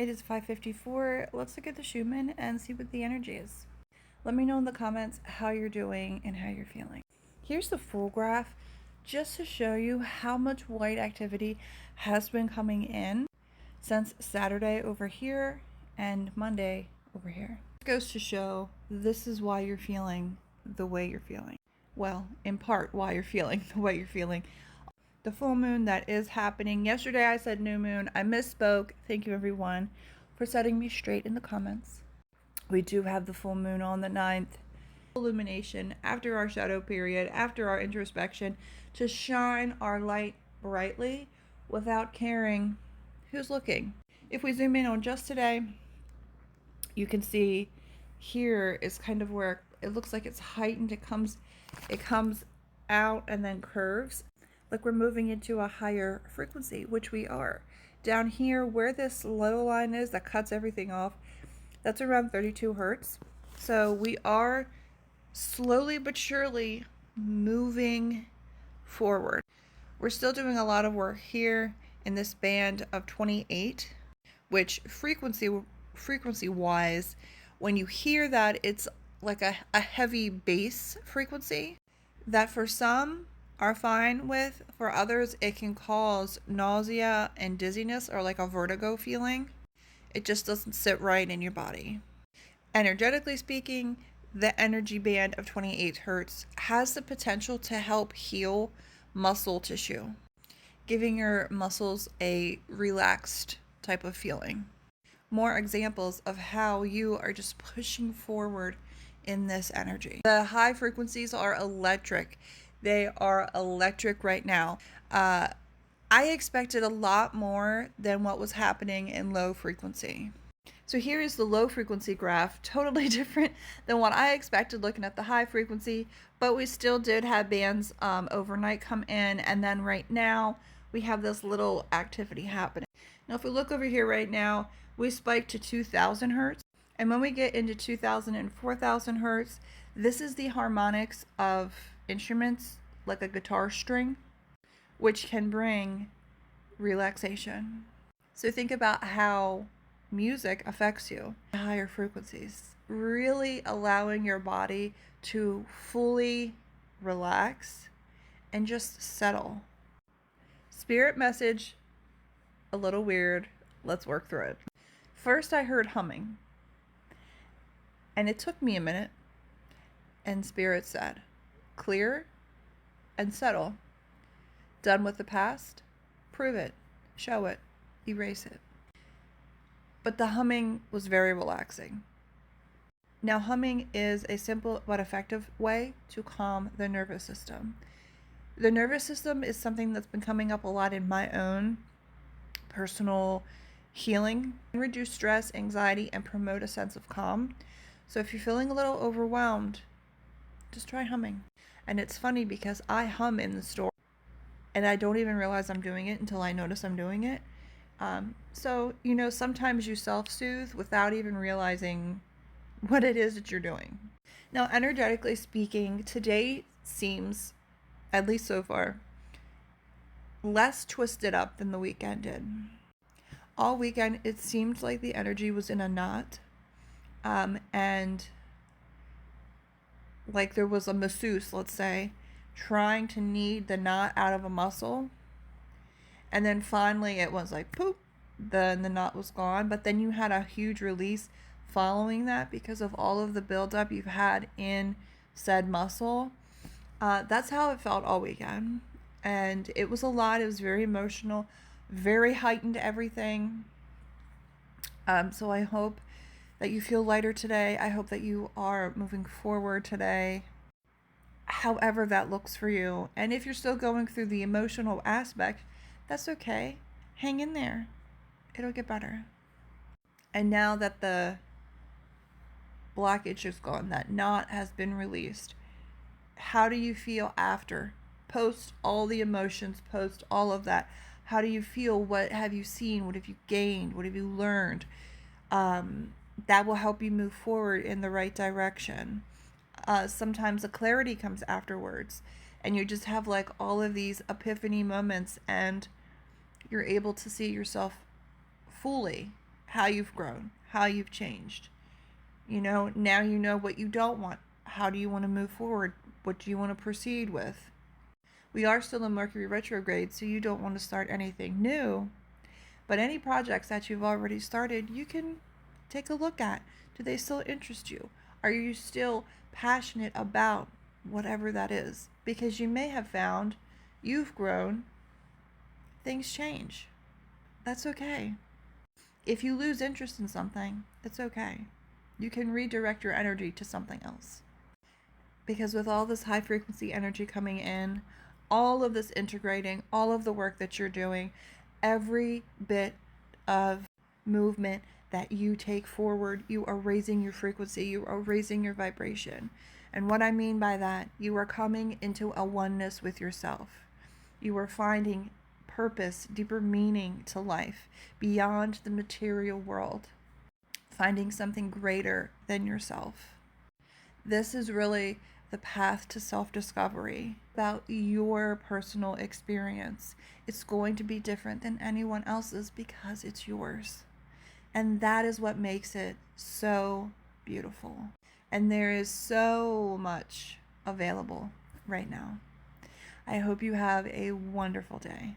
It is 5:54. Let's look at the Schumann and see what the energy is. Let me know in the comments how you're doing and how you're feeling. Here's the full graph just to show you how much white activity has been coming in since Saturday over here and Monday over here. It goes to show this is why you're feeling the way you're feeling. Well, in part, why you're feeling the way you're feeling. The full moon that is happening. Yesterday I said new moon. I misspoke. Thank you everyone for setting me straight in the comments. We do have the full moon on the 9th. Illumination after our shadow period, after our introspection, to shine our light brightly without caring who's looking. If we zoom in on just today, you can see here is kind of where it looks like it's heightened. It comes out and then curves like we're moving into a higher frequency, which we are. Down here where this low line is that cuts everything off, that's around 32 hertz. So we are slowly but surely moving forward. We're still doing a lot of work here in this band of 28, which frequency wise, when you hear that, it's like a heavy bass frequency that for some are fine with. For others, it can cause nausea and dizziness or like a vertigo feeling. It just doesn't sit right in your body. Energetically speaking, the energy band of 28 hertz has the potential to help heal muscle tissue, giving your muscles a relaxed type of feeling. More examples of how you are just pushing forward in this energy. The high frequencies are electric. They are electric right now. I expected a lot more than what was happening in low frequency. So here is the low frequency graph, totally different than what I expected looking at the high frequency, but we still did have bands overnight come in, and then right now we have this little activity happening. Now if we look over here right now, we spiked to 2000 hertz, and when we get into 2000 and 4000 hertz, this is the harmonics of instruments like a guitar string, which can bring relaxation. So think about how music affects you. Higher frequencies, really allowing your body to fully relax and just settle. Spirit message, a little weird. Let's work through it. First I heard humming, and it took me a minute, and Spirit said, clear and settle. Done with the past, prove it, show it, erase it. But the humming was very relaxing. Now, humming is a simple but effective way to calm the nervous system. The nervous system is something that's been coming up a lot in my own personal healing. Reduce stress, anxiety, and promote a sense of calm. So if you're feeling a little overwhelmed, just try humming. And it's funny because I hum in the store, and I don't even realize I'm doing it until I notice I'm doing it. So, sometimes you self-soothe without even realizing what it is that you're doing. Now, energetically speaking, today seems, at least so far, less twisted up than the weekend did. All weekend, it seemed like the energy was in a knot, and like there was a masseuse, let's say, trying to knead the knot out of a muscle. And then finally it was like poop, then the knot was gone. But then you had a huge release following that because of all of the buildup you've had in said muscle. That's how it felt all weekend. And it was a lot. It was very emotional, very heightened everything. So I hope that you feel lighter today. I hope that you are moving forward today, however that looks for you. And if you're still going through the emotional aspect, that's okay. Hang in there. It'll get better. And now that the blockage is gone, that knot has been released, how do you feel after? Post all the emotions, post all of that. How do you feel? What have you seen? What have you gained? What have you learned? That will help you move forward in the right direction. Sometimes a clarity comes afterwards, and you just have like all of these epiphany moments, and you're able to see yourself fully how you've grown, how you've changed. You know, now you know what you don't want. How do you want to move forward? What do you want to proceed with? We are still in Mercury retrograde, so you don't want to start anything new. But any projects that you've already started, you can take a look at. Do they still interest you? Are you still passionate about whatever that is? Because you may have found you've grown, things change. That's okay. If you lose interest in something, it's okay. You can redirect your energy to something else. Because with all this high frequency energy coming in, all of this integrating, all of the work that you're doing, every bit of movement that you take forward, you are raising your frequency, you are raising your vibration. And what I mean by that, you are coming into a oneness with yourself. You are finding purpose, deeper meaning to life beyond the material world, finding something greater than yourself. This is really the path to self-discovery about your personal experience. It's going to be different than anyone else's because it's yours. And that is what makes it so beautiful. And there is so much available right now. I hope you have a wonderful day.